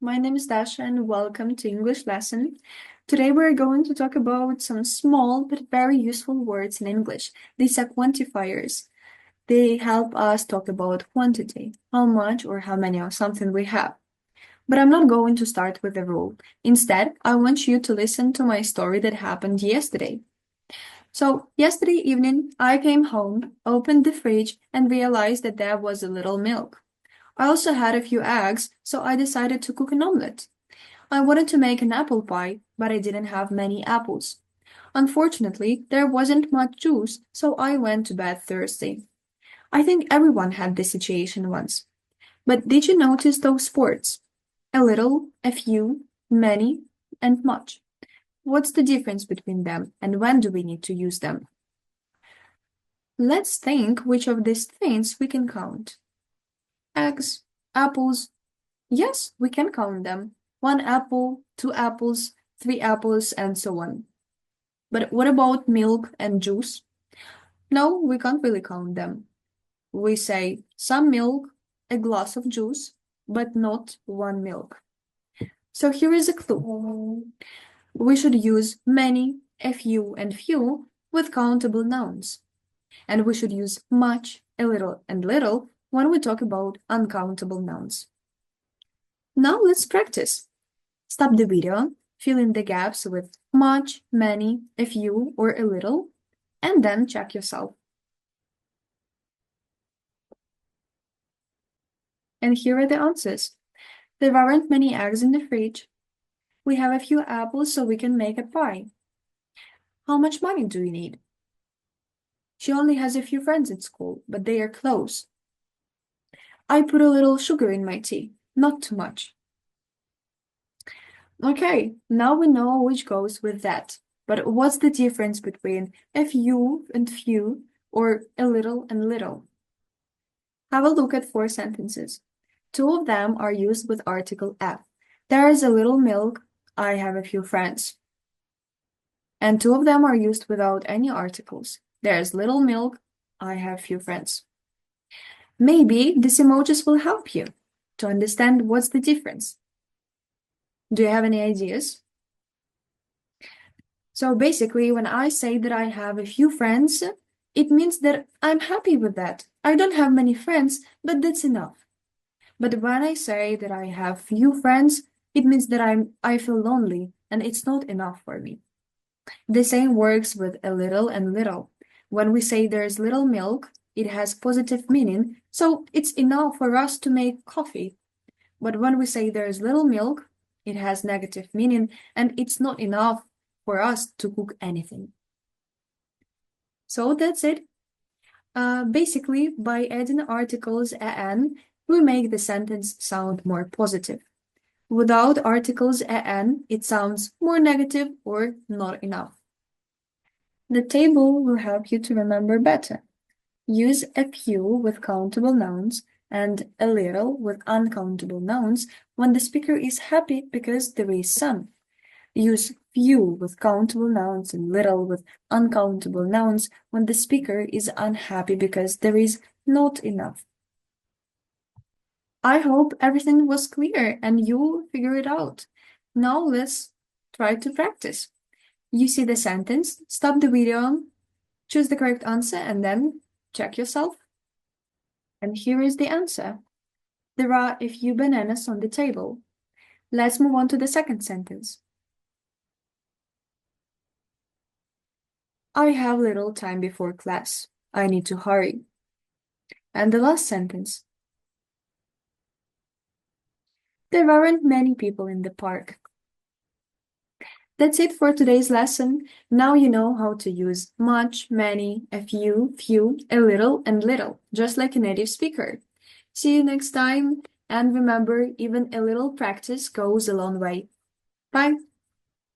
My name is Dasha and welcome to English lesson. Today we're going to talk about some small but very useful words in English. These are quantifiers. They help us talk about quantity, how much or how many of something we have. But I'm not going to start with a rule. Instead, I want you to listen to my story that happened yesterday. So, yesterday evening, I came home, opened the fridge, and realized that there was a little milk. I also had a few eggs, so I decided to cook an omelette. I wanted to make an apple pie, but I didn't have many apples. Unfortunately, there wasn't much juice, so I went to bed thirsty. I think everyone had this situation once. But did you notice those words? A little, a few, many, and much. What's the difference between them, and when do we need to use them? Let's think which of these things we can count. Eggs, apples. Yes, we can count them. One apple, two apples, three apples, and so on. But what about milk and juice? No, we can't really count them. We say some milk, a glass of juice, but not one milk. So here is a clue. We should use many, a few, and few with countable nouns. And we should use much, a little, and little when we talk about uncountable nouns. Now let's practice. Stop the video, fill in the gaps with much, many, a few, or a little, and then check yourself. And here are the answers. There aren't many eggs in the fridge. We have a few apples so we can make a pie. How much money do you need? She only has a few friends at school, but they are close. I put a little sugar in my tea, not too much. Okay, now we know which goes with that. But what's the difference between a few and few, or a little and little? Have a look at 4 sentences. 2 of them are used with article F. There is a little milk, I have a few friends. And 2 of them are used without any articles. There is little milk, I have few friends. Maybe these emojis will help you to understand what's the difference. Do you have any ideas? So basically, when I say that I have a few friends, it means that I'm happy with that. I don't have many friends, but that's enough. But when I say that I have few friends, it means that I feel lonely and it's not enough for me. The same works with a little and little. When we say there's little milk, it has positive meaning, so it's enough for us to make coffee. But when we say there's little milk, it has negative meaning and it's not enough for us to cook anything. So that's it. Basically, by adding articles "an," we make the sentence sound more positive. Without articles "an," it sounds more negative or not enough. The table will help you to remember better. Use a few with countable nouns and a little with uncountable nouns when the speaker is happy because there is sun. Use few with countable nouns and little with uncountable nouns when the speaker is unhappy because there is not enough. I hope everything was clear and you figure it out. Now let's try to practice. You see the sentence, stop the video, choose the correct answer, and then check yourself. And here is the answer. There are a few bananas on the table. Let's move on to the second sentence. I have little time before class. I need to hurry. And the last sentence. There aren't many people in the park. That's it for today's lesson. Now you know how to use much, many, a few, a little, and little, just like a native speaker. See you next time, and remember, even a little practice goes a long way. Bye!